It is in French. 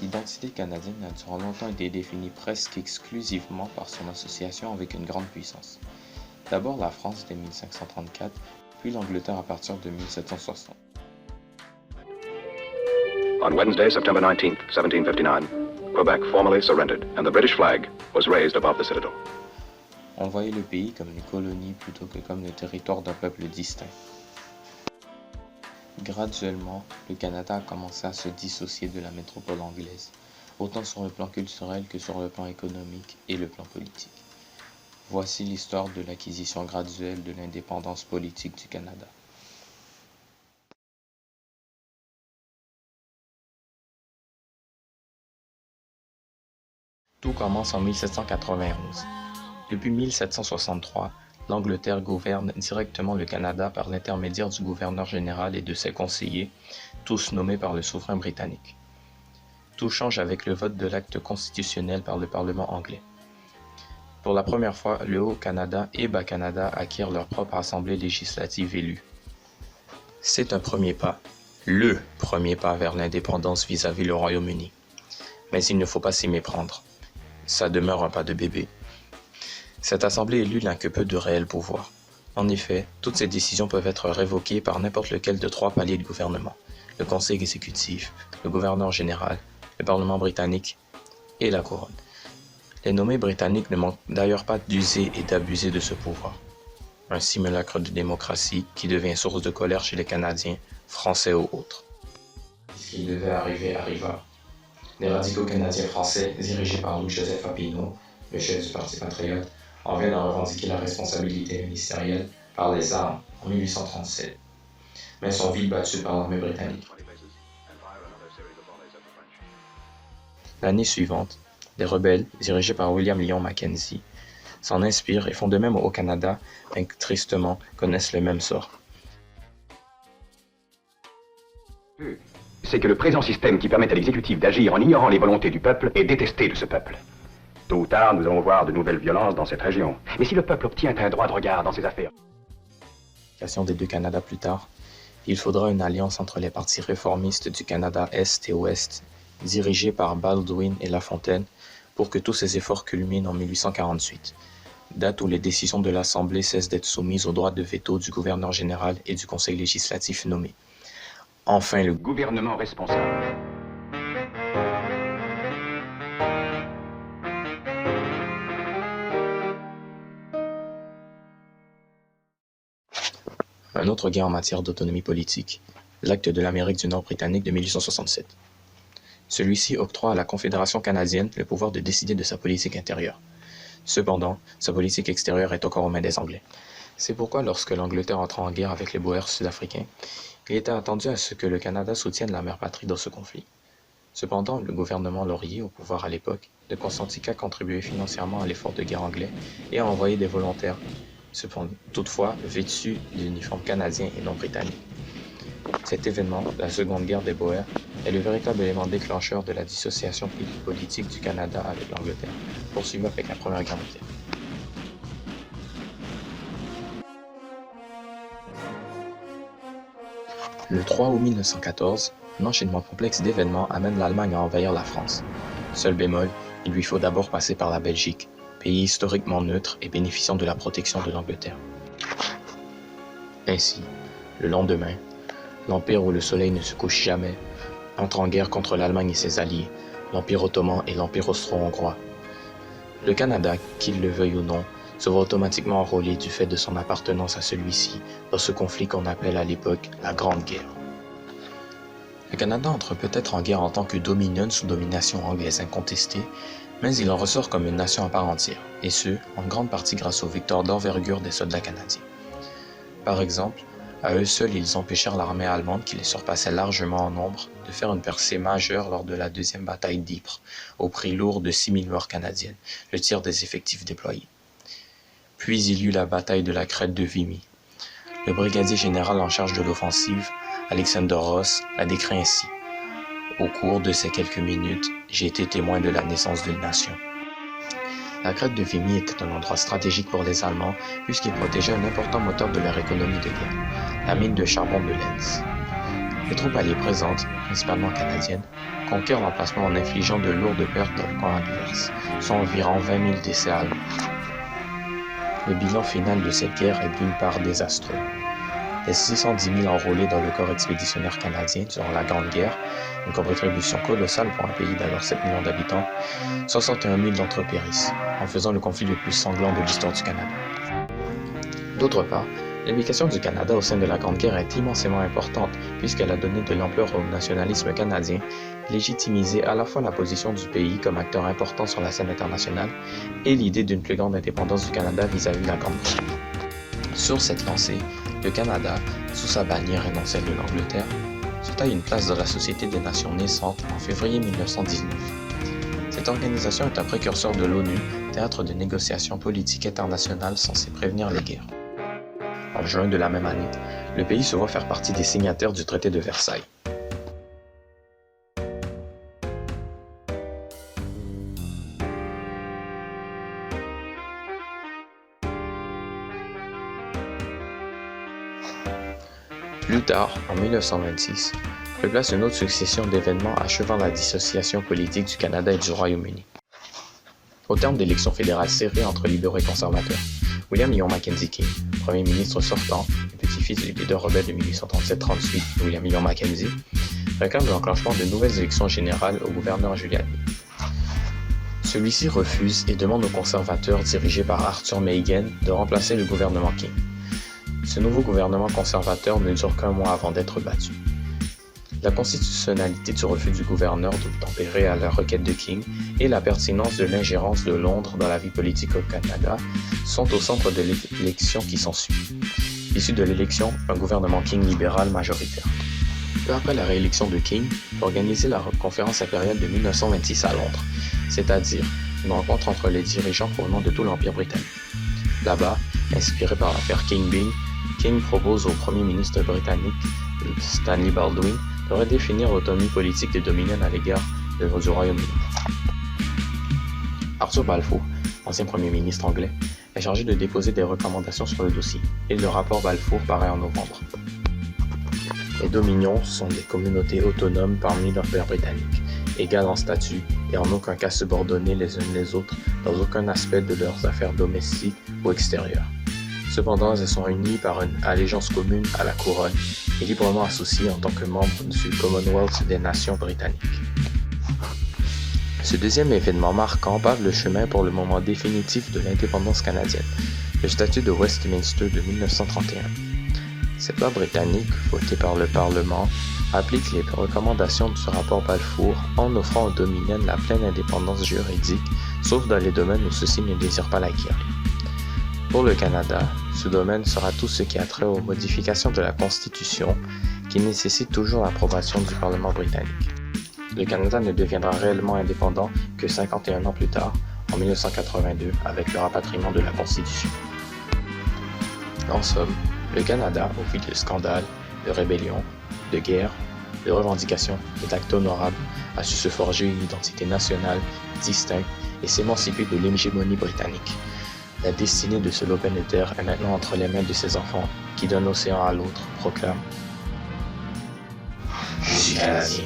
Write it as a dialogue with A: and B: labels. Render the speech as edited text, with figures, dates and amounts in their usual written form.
A: L'identité canadienne a durant longtemps été définie presque exclusivement par son association avec une grande puissance. D'abord la France dès 1534, puis l'Angleterre à partir de 1760.
B: On Wednesday, September 19th, 1759, Quebec formally surrendered and the British flag was raised above the citadel.
A: On voyait le pays comme une colonie plutôt que comme le territoire d'un peuple distinct. Graduellement, le Canada a commencé à se dissocier de la métropole anglaise, autant sur le plan culturel que sur le plan économique et le plan politique. Voici l'histoire de l'acquisition graduelle de l'indépendance politique du Canada. Tout commence en 1791. Depuis 1763, l'Angleterre gouverne directement le Canada par l'intermédiaire du gouverneur général et de ses conseillers, tous nommés par le souverain britannique. Tout change avec le vote de l'acte constitutionnel par le Parlement anglais. Pour la première fois, le Haut-Canada et Bas-Canada acquièrent leur propre assemblée législative élue. C'est un premier pas, le premier pas vers l'indépendance vis-à-vis le Royaume-Uni. Mais il ne faut pas s'y méprendre. Ça demeure un pas de bébé. Cette assemblée élue n'a que peu de réels pouvoirs. En effet, toutes ces décisions peuvent être révoquées par n'importe lequel de 3 paliers de gouvernement, le Conseil exécutif, le gouverneur général, le Parlement britannique et la Couronne. Les nommés britanniques ne manquent d'ailleurs pas d'user et d'abuser de ce pouvoir. Un simulacre de démocratie qui devient source de colère chez les Canadiens, Français ou autres. Ce qui devait arriver arriva. Les radicaux canadiens français, dirigés par Louis-Joseph Papineau, le chef du Parti patriote, en viennent à revendiquer la responsabilité ministérielle par les armes en 1837, mais sont vite battus par l'armée britannique. L'année suivante, les rebelles, dirigés par William Lyon Mackenzie, s'en inspirent et font de même au Canada, mais tristement connaissent le même sort.
B: C'est que le présent système qui permet à l'exécutif d'agir en ignorant les volontés du peuple est détesté de ce peuple. Tôt ou tard, nous allons voir de nouvelles violences dans cette région. Mais si le peuple obtient un droit de regard dans ces affaires...
A: Des deux Canada plus tard, il faudra une alliance entre les partis réformistes du Canada Est et Ouest, dirigés par Baldwin et Lafontaine, pour que tous ces efforts culminent en 1848, date où les décisions de l'Assemblée cessent d'être soumises au droit de veto du gouverneur général et du Conseil législatif nommé. Enfin, le
B: gouvernement responsable.
A: Un autre gain en matière d'autonomie politique, l'acte de l'Amérique du Nord britannique de 1867. Celui-ci octroie à la Confédération canadienne le pouvoir de décider de sa politique intérieure. Cependant, sa politique extérieure est encore aux mains des Anglais. C'est pourquoi lorsque l'Angleterre entra en guerre avec les Boers sud-africains, il était attendu à ce que le Canada soutienne la mère patrie dans ce conflit. Cependant, le gouvernement Laurier, au pouvoir à l'époque, ne consentit qu'à contribuer financièrement à l'effort de guerre anglais et à envoyer des volontaires, toutefois vêtus d'uniformes canadiens et non britanniques. Cet événement, la Seconde Guerre des Boers, est le véritable élément déclencheur de la dissociation politique du Canada avec l'Angleterre, poursuivie avec la Première Guerre mondiale. Le 3 août 1914, un enchaînement complexe d'événements amène l'Allemagne à envahir la France. Seul bémol, il lui faut d'abord passer par la Belgique, pays historiquement neutre et bénéficiant de la protection de l'Angleterre. Ainsi, le lendemain, l'Empire où le soleil ne se couche jamais entre en guerre contre l'Allemagne et ses alliés, l'Empire ottoman et l'Empire austro-hongrois. Le Canada, qu'il le veuille ou non, se voit automatiquement enrôlé du fait de son appartenance à celui-ci dans ce conflit qu'on appelle à l'époque la Grande Guerre. Le Canada entre peut-être en guerre en tant que dominion sous domination anglaise incontestée, mais il en ressort comme une nation à part entière, et ce, en grande partie grâce aux victoires d'envergure des soldats canadiens. Par exemple, à eux seuls, ils empêchèrent l'armée allemande, qui les surpassait largement en nombre, de faire une percée majeure lors de la deuxième bataille d'Ypres, au prix lourd de 6000 morts canadiennes, le tiers des effectifs déployés. Puis il y eut la bataille de la crête de Vimy. Le brigadier général en charge de l'offensive, Alexander Ross, la décrit ainsi. Au cours de ces quelques minutes, j'ai été témoin de la naissance d'une nation. La crête de Vimy était un endroit stratégique pour les Allemands puisqu'il protégeait un important moteur de leur économie de guerre, la mine de charbon de Lens. Les troupes alliées présentes, principalement canadiennes, conquièrent l'emplacement en infligeant de lourdes pertes dans le camp adverse, soit environ 20 000 décès allemands. Le bilan final de cette guerre est d'une part désastreux. Les 610 000 enrôlés dans le corps expéditionnaire canadien durant la Grande Guerre, une contribution colossale pour un pays d'alors 7 millions d'habitants, 61 000 d'entre eux périssent, en faisant le conflit le plus sanglant de l'histoire du Canada. D'autre part, l'implication du Canada au sein de la Grande Guerre est immensément importante puisqu'elle a donné de l'ampleur au nationalisme canadien, légitimisé à la fois la position du pays comme acteur important sur la scène internationale et l'idée d'une plus grande indépendance du Canada vis-à-vis de la Grande Guerre. Sur cette lancée, le Canada, sous sa bannière et non celle de l'Angleterre, se taille une place dans la Société des Nations naissantes en février 1919. Cette organisation est un précurseur de l'ONU, théâtre de négociations politiques internationales censées prévenir les guerres. En juin de la même année, le pays se voit faire partie des signataires du traité de Versailles. Plus tard, en 1926, prit place une autre succession d'événements achevant la dissociation politique du Canada et du Royaume-Uni. Au terme d'élections fédérales serrées entre libéraux et conservateurs, William Lyon Mackenzie King, premier ministre sortant et petit-fils du leader rebelle de 1837-38, William Lyon Mackenzie, réclame l'enclenchement de nouvelles élections générales au gouverneur Giuliani. Celui-ci refuse et demande aux conservateurs dirigés par Arthur Meighen de remplacer le gouvernement King. Ce nouveau gouvernement conservateur ne dure qu'un mois avant d'être battu. La constitutionnalité du refus du gouverneur d'obtempérer à la requête de King et la pertinence de l'ingérence de Londres dans la vie politique au Canada sont au centre de l'élection qui s'ensuit. Issu de l'élection, un gouvernement King libéral majoritaire. Peu après la réélection de King, organisé la conférence impériale de 1926 à Londres, c'est-à-dire une rencontre entre les dirigeants provenant de tout l'Empire britannique. Là-bas, inspiré par l'affaire King-Byng, King propose au premier ministre britannique, Stanley Baldwin, de redéfinir l'autonomie politique des Dominions à l'égard du Royaume-Uni. Arthur Balfour, ancien premier ministre anglais, est chargé de déposer des recommandations sur le dossier, et le rapport Balfour paraît en novembre. Les Dominions sont des communautés autonomes parmi l'Empire britannique, égales en statut et en aucun cas subordonnées les unes les autres dans aucun aspect de leurs affaires domestiques ou extérieures. Cependant, elles sont unies par une allégeance commune à la couronne et librement associées en tant que membres du Commonwealth des Nations britanniques. Ce deuxième événement marquant pave le chemin pour le moment définitif de l'indépendance canadienne, le statut de Westminster de 1931. Cette loi britannique, votée par le Parlement, applique les recommandations du rapport Balfour en offrant aux Dominions la pleine indépendance juridique, sauf dans les domaines où ceux-ci ne désirent pas l'acquérir. Pour le Canada, ce domaine sera tout ce qui a trait aux modifications de la Constitution qui nécessitent toujours l'approbation du Parlement britannique. Le Canada ne deviendra réellement indépendant que 51 ans plus tard, en 1982, avec le rapatriement de la Constitution. En somme, le Canada, au fil de scandales, de rébellions, de guerres, de revendications et d'actes honorables, a su se forger une identité nationale distincte et s'émanciper de l'hégémonie britannique. La destinée de ce lopin de terre est maintenant entre les mains de ses enfants, qui d'un océan à l'autre proclament « Je suis Canadien ».